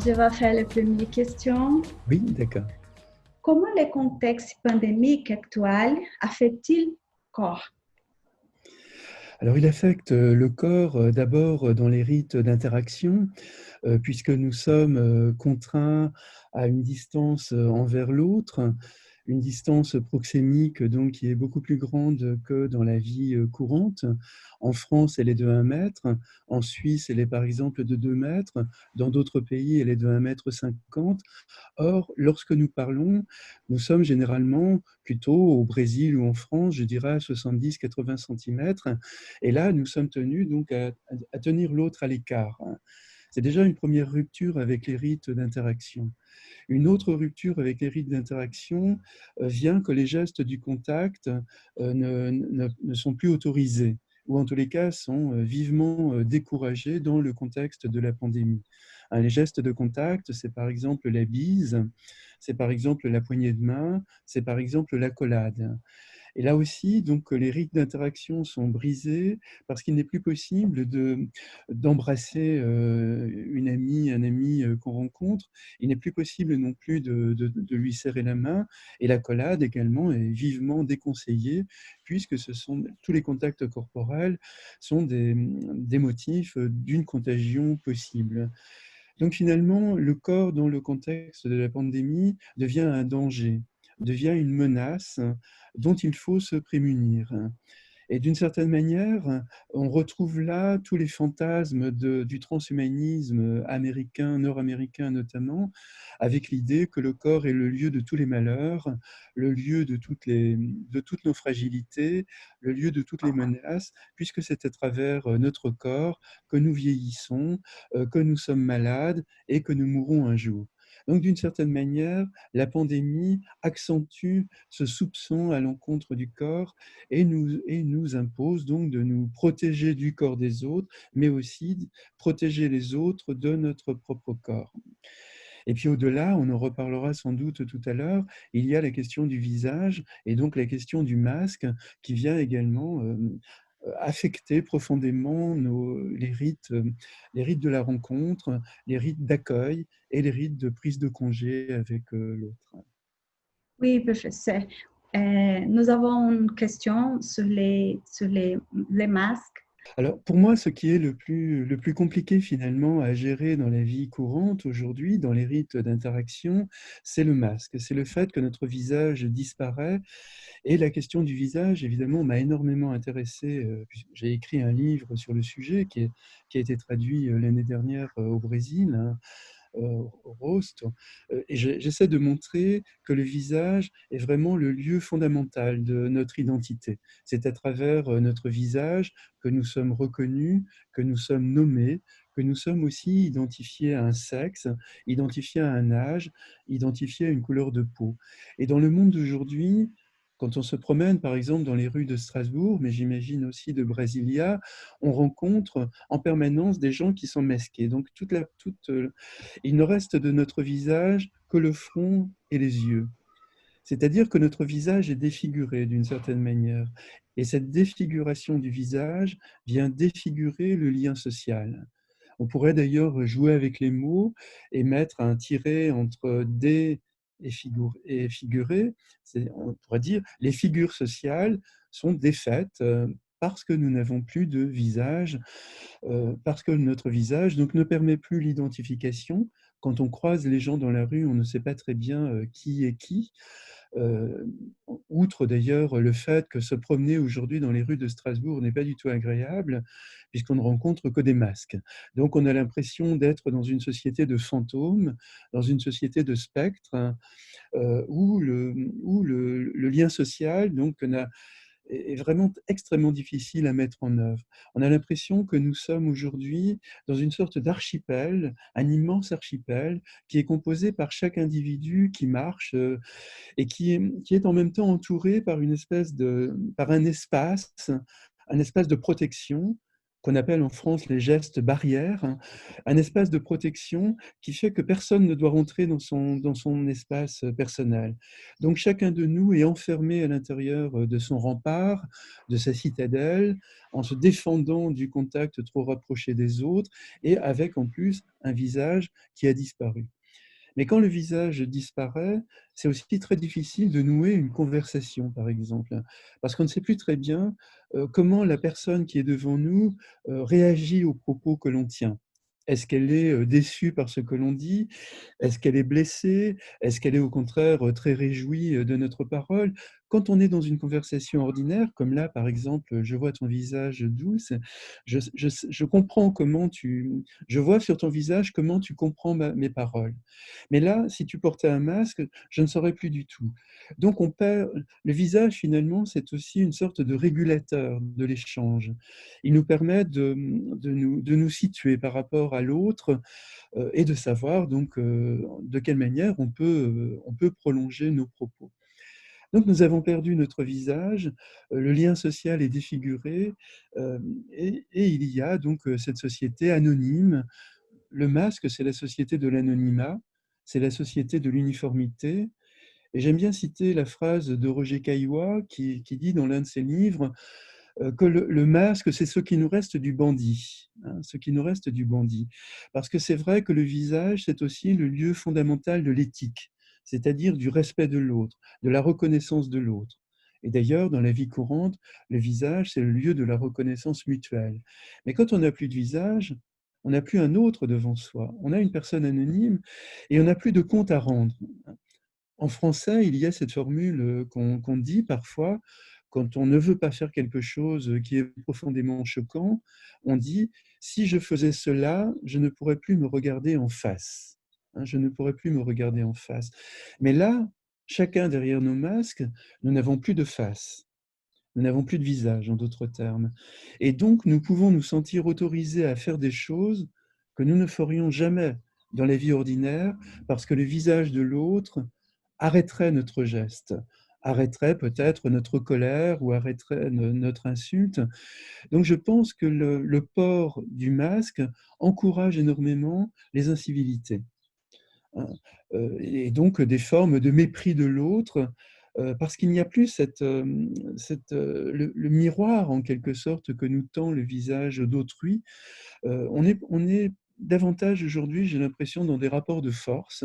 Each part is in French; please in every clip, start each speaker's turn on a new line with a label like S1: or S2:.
S1: Je vais faire la première question.
S2: Oui, d'accord.
S1: Comment le contexte pandémique actuel affecte-t-il le corps?
S2: Alors, il affecte le corps d'abord dans les rites d'interaction, puisque nous sommes contraints à une distance envers l'autre, une distance proxémique donc qui est beaucoup plus grande que dans la vie courante. En France, elle est de 1 mètre, en Suisse, elle est par exemple de 2 mètres, dans d'autres pays, elle est de 1,50 m. Or, lorsque nous parlons, nous sommes généralement plutôt au Brésil ou en France, je dirais à 70-80 centimètres. Et là, nous sommes tenus donc à tenir l'autre à l'écart. C'est déjà une première rupture avec les rites d'interaction. Une autre rupture avec les rites d'interaction vient que les gestes du contact ne sont plus autorisés, ou en tous les cas sont vivement découragés dans le contexte de la pandémie. Les gestes de contact, c'est par exemple la bise, c'est par exemple la poignée de main, c'est par exemple l'accolade. Et là aussi, donc, les rythmes d'interaction sont brisés parce qu'il n'est plus possible d'embrasser une amie, un ami qu'on rencontre. Il n'est plus possible non plus de lui serrer la main. Et l'accolade également est vivement déconseillée puisque tous les contacts corporels sont des motifs d'une contagion possible. Donc finalement, le corps dans le contexte de la pandémie devient un danger, devient une menace dont il faut se prémunir. Et d'une certaine manière, on retrouve là tous les fantasmes du transhumanisme américain, nord-américain notamment, avec l'idée que le corps est le lieu de tous les malheurs, le lieu de toutes nos fragilités, le lieu de toutes les menaces, puisque c'est à travers notre corps que nous vieillissons, que nous sommes malades et que nous mourrons un jour. Donc, d'une certaine manière, la pandémie accentue ce soupçon à l'encontre du corps et nous impose donc de nous protéger du corps des autres, mais aussi de protéger les autres de notre propre corps. Et puis au-delà, on en reparlera sans doute tout à l'heure, il y a la question du visage et donc la question du masque qui vient également affecter profondément les rites de la rencontre, les rites d'accueil et les rites de prise de congé avec l'autre.
S1: Oui, professeur. Nous avons une question les masques.
S2: Alors, pour moi, ce qui est le plus compliqué finalement à gérer dans la vie courante aujourd'hui, dans les rites d'interaction, c'est le masque. C'est le fait que notre visage disparaît. Et la question du visage, évidemment, m'a énormément intéressé. J'ai écrit un livre sur le sujet qui a été traduit l'année dernière au Brésil, hein, au roast. Et j'essaie de montrer que le visage est vraiment le lieu fondamental de notre identité. C'est à travers notre visage que nous sommes reconnus, que nous sommes nommés, que nous sommes aussi identifiés à un sexe, identifiés à un âge, identifiés à une couleur de peau. Et dans le monde d'aujourd'hui, quand on se promène, par exemple, dans les rues de Strasbourg, mais j'imagine aussi de Brasilia, on rencontre en permanence des gens qui sont masqués. Donc, il ne reste de notre visage que le front et les yeux. C'est-à-dire que notre visage est défiguré d'une certaine manière. Et cette défiguration du visage vient défigurer le lien social. On pourrait d'ailleurs jouer avec les mots et mettre un tiret entre dé et figuré. On pourrait dire les figures sociales sont défaites parce que nous n'avons plus de visage, parce que notre visage donc, ne permet plus l'identification. Quand on croise les gens dans la rue, on ne sait pas très bien qui est qui. Euh, Outre d'ailleurs le fait que se promener aujourd'hui dans les rues de Strasbourg n'est pas du tout agréable, puisqu'on ne rencontre que des masques. Donc on a l'impression d'être dans une société de fantômes, dans une société de spectres, où le lien social donc, est vraiment extrêmement difficile à mettre en œuvre. On a l'impression que nous sommes aujourd'hui dans une sorte d'archipel, un immense archipel, qui est composé par chaque individu qui marche et qui est en même temps entouré par par un espace de protection, qu'on appelle en France les gestes barrières, hein, un espace de protection qui fait que personne ne doit rentrer dans son espace personnel. Donc chacun de nous est enfermé à l'intérieur de son rempart, de sa citadelle, en se défendant du contact trop rapproché des autres et avec en plus un visage qui a disparu. Mais quand le visage disparaît, c'est aussi très difficile de nouer une conversation, par exemple, parce qu'on ne sait plus très bien comment la personne qui est devant nous réagit aux propos que l'on tient. Est-ce qu'elle est déçue par ce que l'on dit? Est-ce qu'elle est blessée? Est-ce qu'elle est au contraire très réjouie de notre parole? Quand on est dans une conversation ordinaire, comme là par exemple, je vois ton visage douce, je comprends comment je vois sur ton visage comment tu comprends mes paroles. Mais là, si tu portais un masque, je ne saurais plus du tout. Donc on perd le visage finalement, c'est aussi une sorte de régulateur de l'échange. Il nous permet de nous situer par rapport à l'autre et de savoir donc de quelle manière on peut prolonger nos propos. Donc nous avons perdu notre visage, le lien social est défiguré et il y a donc cette société anonyme. Le masque, c'est la société de l'anonymat, c'est la société de l'uniformité. Et j'aime bien citer la phrase de Roger Caillois qui dit dans l'un de ses livres que le masque, c'est ce qui nous reste du bandit, hein, ce qui nous reste du bandit. Parce que c'est vrai que le visage, c'est aussi le lieu fondamental de l'éthique, c'est-à-dire du respect de l'autre, de la reconnaissance de l'autre. Et d'ailleurs, dans la vie courante, le visage, c'est le lieu de la reconnaissance mutuelle. Mais quand on n'a plus de visage, on n'a plus un autre devant soi. On a une personne anonyme et on n'a plus de compte à rendre. En français, il y a cette formule qu'on dit parfois quand on ne veut pas faire quelque chose qui est profondément choquant. On dit: «Si je faisais cela, je ne pourrais plus me regarder en face». Hein, je ne pourrais plus me regarder en face. Mais là, chacun derrière nos masques, nous n'avons plus de face. Nous n'avons plus de visage, en d'autres termes. Et donc, nous pouvons nous sentir autorisés à faire des choses que nous ne ferions jamais dans la vie ordinaire, parce que le visage de l'autre arrêterait notre geste, arrêterait peut-être notre colère ou arrêterait notre insulte. Donc, je pense que le port du masque encourage énormément les incivilités, hein, et donc des formes de mépris de l'autre, parce qu'il n'y a plus le miroir en quelque sorte que nous tend le visage d'autrui. On est davantage aujourd'hui, j'ai l'impression, dans des rapports de force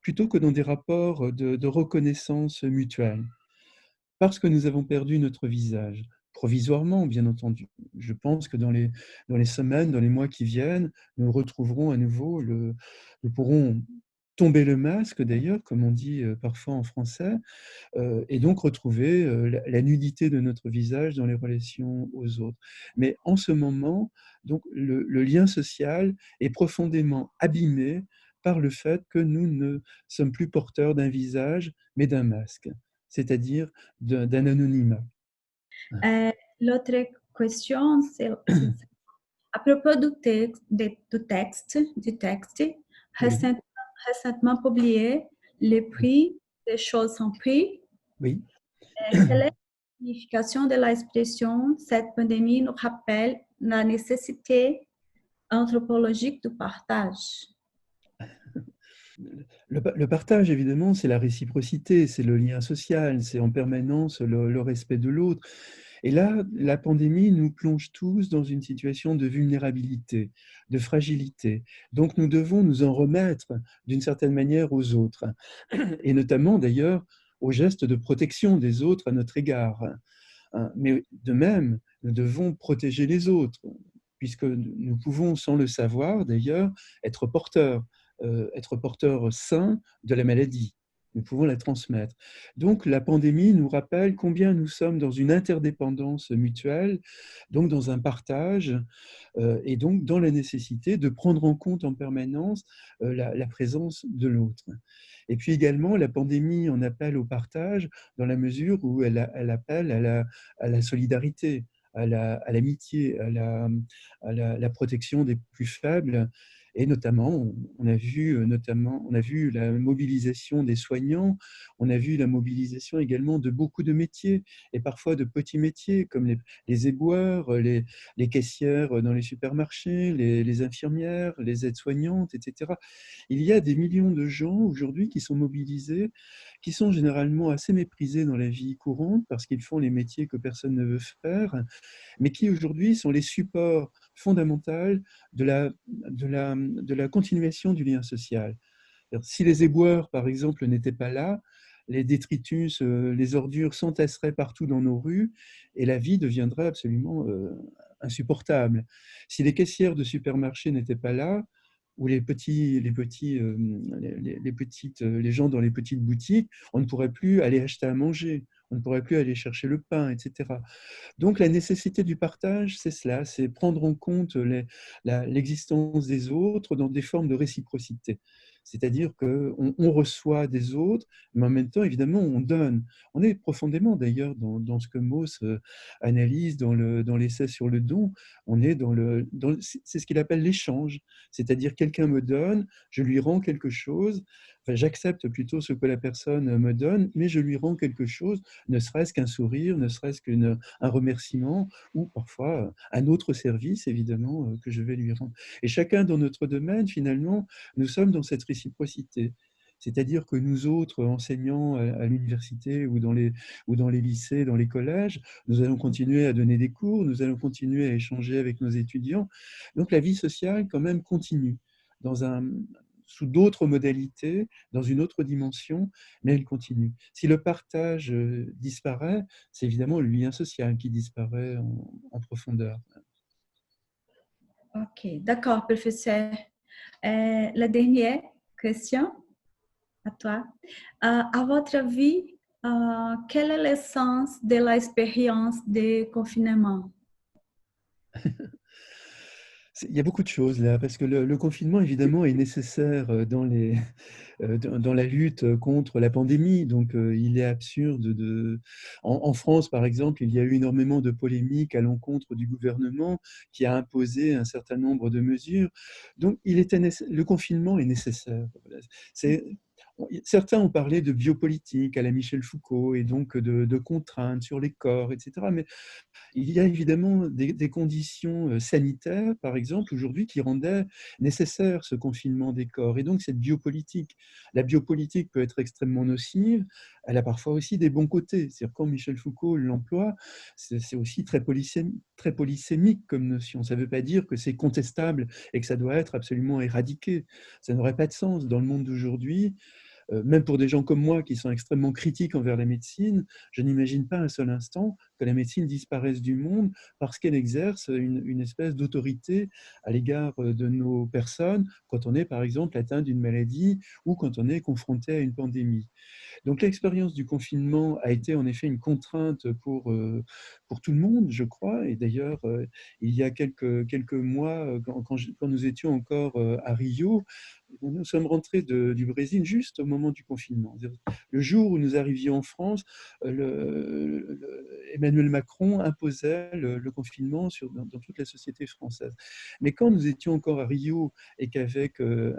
S2: plutôt que dans des rapports de reconnaissance mutuelle. Parce que nous avons perdu notre visage, provisoirement bien entendu. Je pense que dans les semaines, dans les mois qui viennent, nous retrouverons à nouveau nous pourrons tomber le masque d'ailleurs, comme on dit parfois en français, et donc retrouver la nudité de notre visage dans les relations aux autres. Mais en ce moment, donc le lien social est profondément abîmé par le fait que nous ne sommes plus porteurs d'un visage, mais d'un masque, c'est-à-dire d'un anonymat.
S1: L'autre question, c'est à propos du texte
S2: Oui,
S1: récent- récemment publié, le prix des choses sans prix.
S2: oui.
S1: Quelle est la signification de l'expression? Cette pandémie nous rappelle la nécessité anthropologique du partage.
S2: Le partage, évidemment, c'est la réciprocité, c'est le lien social, c'est en permanence le respect de l'autre. Et là, la pandémie nous plonge tous dans une situation de vulnérabilité, de fragilité. Donc nous devons nous en remettre d'une certaine manière aux autres, et notamment d'ailleurs aux gestes de protection des autres à notre égard. Mais de même, nous devons protéger les autres, puisque nous pouvons, sans le savoir d'ailleurs, être porteurs sains de la maladie. Nous pouvons la transmettre. Donc la pandémie nous rappelle combien nous sommes dans une interdépendance mutuelle, donc dans un partage, et donc dans la nécessité de prendre en compte en permanence la présence de l'autre. Et puis également, la pandémie en appelle au partage dans la mesure où elle appelle à la solidarité, à l'amitié, à la protection des plus faibles. Et notamment, on a vu la mobilisation des soignants, on a vu la mobilisation également de beaucoup de métiers, et parfois de petits métiers, comme les éboueurs, les caissières dans les supermarchés, les infirmières, les aides-soignantes, etc. Il y a des millions de gens aujourd'hui qui sont mobilisés, qui sont généralement assez méprisés dans la vie courante parce qu'ils font les métiers que personne ne veut faire, mais qui aujourd'hui sont les supports fondamentaux de la continuation du lien social. Si les éboueurs, par exemple, n'étaient pas là, les détritus, les ordures s'entasseraient partout dans nos rues et la vie deviendrait absolument insupportable. Si les caissières de supermarchés n'étaient pas là, ou les gens dans les petites boutiques, on ne pourrait plus aller acheter à manger, on ne pourrait plus aller chercher le pain, etc. Donc la nécessité du partage, c'est cela, c'est prendre en compte l'existence des autres dans des formes de réciprocité. C'est-à-dire qu'on reçoit des autres, mais en même temps, évidemment, on donne. On est profondément, d'ailleurs, dans ce que Mauss analyse dans l'essai sur le don, on est c'est ce qu'il appelle l'échange. C'est-à-dire quelqu'un me donne, je lui rends quelque chose, enfin, j'accepte plutôt ce que la personne me donne, mais je lui rends quelque chose, ne serait-ce qu'un sourire, ne serait-ce qu'un remerciement, ou parfois un autre service, évidemment, que je vais lui rendre. Et chacun dans notre domaine, finalement, nous sommes dans cette réciprocité. C'est-à-dire que nous autres, enseignants à l'université ou dans les lycées, dans les collèges, nous allons continuer à donner des cours, nous allons continuer à échanger avec nos étudiants. Donc la vie sociale, quand même, continue sous d'autres modalités, dans une autre dimension, mais elle continue. Si le partage disparaît, c'est évidemment le lien social qui disparaît en profondeur.
S1: Ok, d'accord, professeur. La dernière question à toi. À votre avis, quelle est l'essence de l'expérience de confinement?
S2: Il y a beaucoup de choses là, parce que le confinement, évidemment, est nécessaire dans la lutte contre la pandémie. Donc, il est absurde en France, par exemple, il y a eu énormément de polémiques à l'encontre du gouvernement qui a imposé un certain nombre de mesures. Donc, le confinement est nécessaire. Voilà. Certains ont parlé de biopolitique à la Michel Foucault et donc de contraintes sur les corps, etc. Mais il y a évidemment des conditions sanitaires, par exemple, aujourd'hui, qui rendaient nécessaire ce confinement des corps. Et donc, cette biopolitique, la biopolitique peut être extrêmement nocive, elle a parfois aussi des bons côtés. C'est-à-dire, quand Michel Foucault l'emploie, c'est aussi très polysémique comme notion. Ça ne veut pas dire que c'est contestable et que ça doit être absolument éradiqué. Ça n'aurait pas de sens dans le monde d'aujourd'hui. Même pour des gens comme moi qui sont extrêmement critiques envers la médecine, je n'imagine pas un seul instant que la médecine disparaisse du monde parce qu'elle exerce une espèce d'autorité à l'égard de nos personnes quand on est par exemple atteint d'une maladie ou quand on est confronté à une pandémie. Donc l'expérience du confinement a été en effet une contrainte pour tout le monde, je crois. Et d'ailleurs, il y a quelques mois, quand nous étions encore à Rio, nous sommes rentrés du Brésil juste au moment du confinement. Le jour où nous arrivions en France, Emmanuel Macron imposait le confinement dans toute la société française. Mais quand nous étions encore à Rio et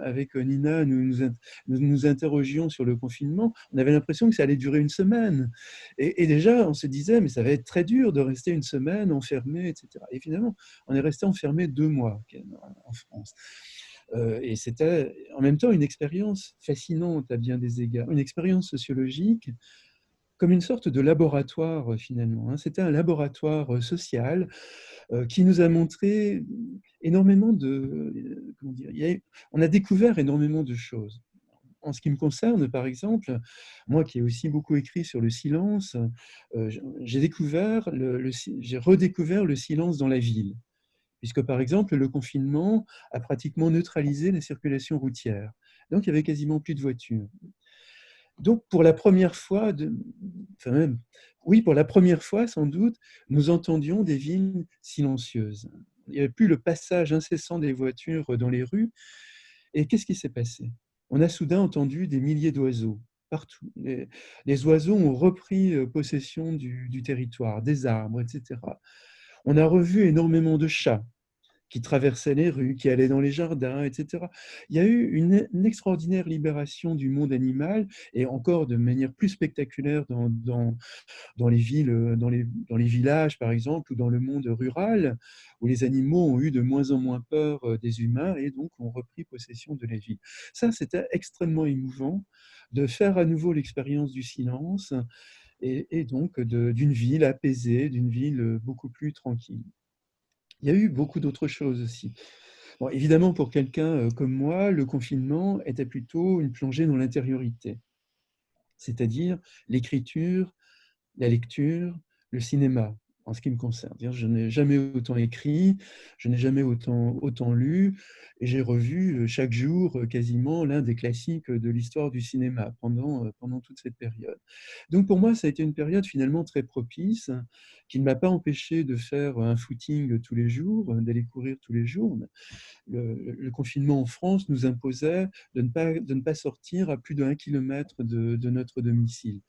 S2: avec Nina, nous interrogions sur le confinement, on avait l'impression que ça allait durer une semaine. Et déjà, on se disait, mais ça va être très dur de rester une semaine enfermé, etc. Et finalement, on est resté enfermé 2 mois en France. Et c'était en même temps une expérience fascinante à bien des égards, une expérience sociologique comme une sorte de laboratoire finalement. C'était un laboratoire social qui nous a montré énormément comment dire, on a découvert énormément de choses. En ce qui me concerne, par exemple, moi qui ai aussi beaucoup écrit sur le silence, j'ai redécouvert le silence dans la ville. Puisque, par exemple, le confinement a pratiquement neutralisé la circulation routière. Donc, il y avait quasiment plus de voitures. Donc, pour la première fois, pour la première fois, sans doute, nous entendions des villes silencieuses. Il n'y avait plus le passage incessant des voitures dans les rues. Et qu'est-ce qui s'est passé? On a soudain entendu des milliers d'oiseaux partout. Les oiseaux ont repris possession du territoire, des arbres, etc. On a revu énormément de chats qui traversaient les rues, qui allaient dans les jardins, etc. Il y a eu une extraordinaire libération du monde animal, et encore de manière plus spectaculaire dans les villes, dans les villages, par exemple, ou dans le monde rural, où les animaux ont eu de moins en moins peur des humains et donc ont repris possession de la ville. Ça, c'était extrêmement émouvant de faire à nouveau l'expérience du silence et donc d'une ville apaisée, d'une ville beaucoup plus tranquille. Il y a eu beaucoup d'autres choses aussi. Bon, évidemment, pour quelqu'un comme moi, le confinement était plutôt une plongée dans l'intériorité, c'est-à-dire l'écriture, la lecture, le cinéma, en ce qui me concerne. Je n'ai jamais autant écrit, je n'ai jamais autant lu, et j'ai revu chaque jour quasiment l'un des classiques de l'histoire du cinéma pendant toute cette période. Donc pour moi, ça a été une période finalement très propice, qui ne m'a pas empêché de faire un footing tous les jours, d'aller courir tous les jours. Le confinement en France nous imposait de ne pas sortir à plus d'1 kilomètre de notre domicile.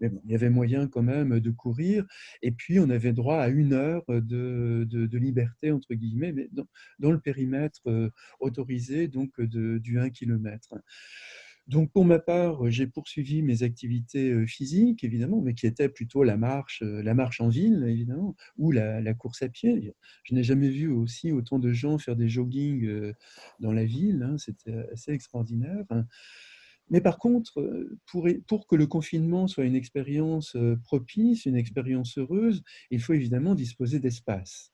S2: Mais bon, il y avait moyen quand même de courir, et puis on avait droit à 1 heure de liberté, entre guillemets, mais dans le périmètre autorisé donc du 1 kilomètre. Donc pour ma part, j'ai poursuivi mes activités physiques, évidemment, mais qui étaient plutôt la marche en ville, évidemment, ou la course à pied. Je n'ai jamais vu aussi autant de gens faire des joggings dans la ville, hein, c'était assez extraordinaire. Mais par contre, pour que le confinement soit une expérience propice, une expérience heureuse, il faut évidemment disposer d'espace.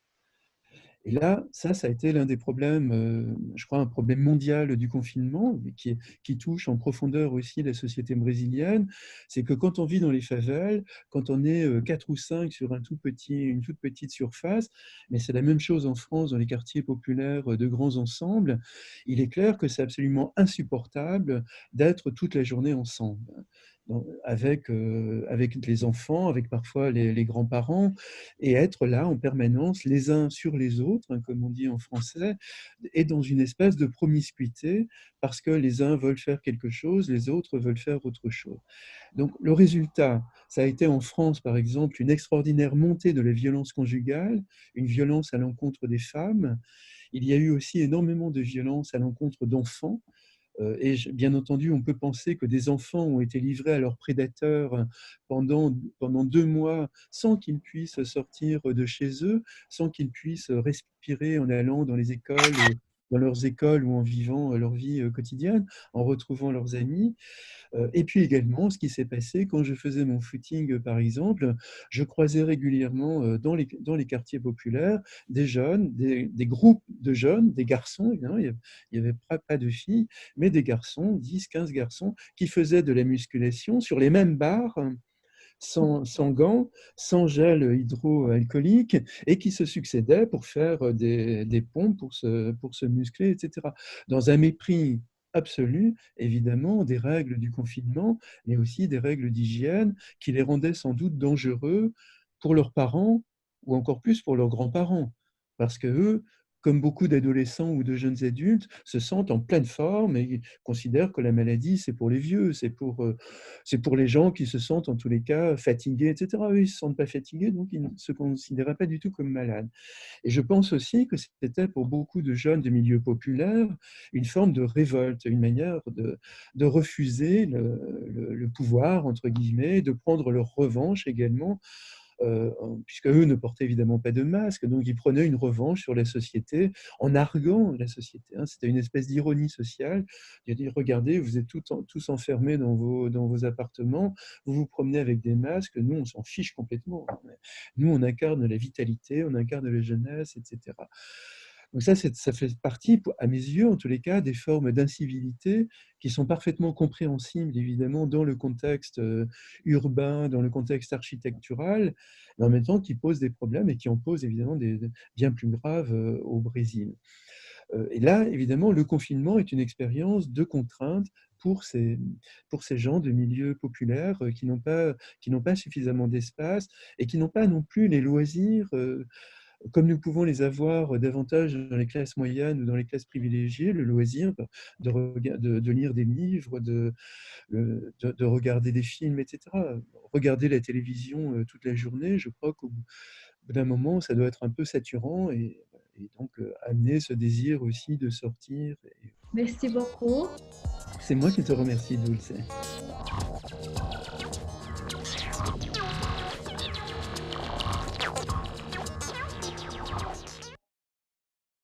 S2: Et là, ça a été l'un des problèmes, je crois, un problème mondial du confinement, mais qui touche en profondeur aussi la société brésilienne. C'est que quand on vit dans les favelles, quand on est 4 ou 5 sur une toute petite surface, mais c'est la même chose en France dans les quartiers populaires de grands ensembles, il est clair que c'est absolument insupportable d'être toute la journée ensemble, avec les enfants, avec parfois les grands-parents, et être là en permanence les uns sur les autres, hein, comme on dit en français, et dans une espèce de promiscuité, parce que les uns veulent faire quelque chose, les autres veulent faire autre chose. Donc le résultat, ça a été en France, par exemple, une extraordinaire montée de la violence conjugale, une violence à l'encontre des femmes. Il y a eu aussi énormément de violence à l'encontre d'enfants. Et bien entendu, on peut penser que des enfants ont été livrés à leurs prédateurs pendant 2 mois sans qu'ils puissent sortir de chez eux, sans qu'ils puissent respirer en allant dans les écoles, dans leurs écoles ou en vivant leur vie quotidienne, en retrouvant leurs amis. Et puis également, ce qui s'est passé quand je faisais mon footing, par exemple, je croisais régulièrement dans les quartiers populaires des jeunes, des groupes de jeunes, des garçons, évidemment, il n'y avait pas de filles, mais des garçons, 10, 15 garçons, qui faisaient de la musculation sur les mêmes barres, sans gants, sans gel hydroalcoolique, et qui se succédaient pour faire des pompes, pour se muscler, etc. Dans un mépris absolu, évidemment, des règles du confinement, mais aussi des règles d'hygiène qui les rendaient sans doute dangereux pour leurs parents ou encore plus pour leurs grands-parents. Parce que eux, comme beaucoup d'adolescents ou de jeunes adultes, se sentent en pleine forme et considèrent que la maladie, c'est pour les vieux, c'est pour les gens qui se sentent en tous les cas fatigués, etc. Eux, ils ne se sentent pas fatigués, donc ils ne se considéraient pas du tout comme malades. Et je pense aussi que c'était pour beaucoup de jeunes de milieux populaires une forme de révolte, une manière de refuser le pouvoir, entre guillemets, de prendre leur revanche également, puisque eux ne portaient évidemment pas de masque, donc ils prenaient une revanche sur la société en narguant la société, hein. C'était une espèce d'ironie sociale. Il a dit, regardez, vous êtes tous enfermés dans vos appartements, vous vous promenez avec des masques, nous on s'en fiche complètement. Nous on incarne la vitalité, on incarne la jeunesse, etc. Donc ça fait partie, à mes yeux en tous les cas, des formes d'incivilité qui sont parfaitement compréhensibles évidemment dans le contexte urbain, dans le contexte architectural, mais en même temps qui posent des problèmes et qui en posent évidemment des bien plus graves au Brésil. Et là, évidemment, le confinement est une expérience de contrainte pour ces gens de milieux populaires qui n'ont pas suffisamment d'espace et qui n'ont pas non plus les loisirs comme nous pouvons les avoir davantage dans les classes moyennes ou dans les classes privilégiées, le loisir de lire des livres, de regarder des films, etc. Regarder la télévision toute la journée, je crois qu'au bout d'un moment, ça doit être un peu saturant et donc amener ce désir aussi de sortir.
S1: Merci beaucoup.
S2: C'est moi qui te remercie, Dulce.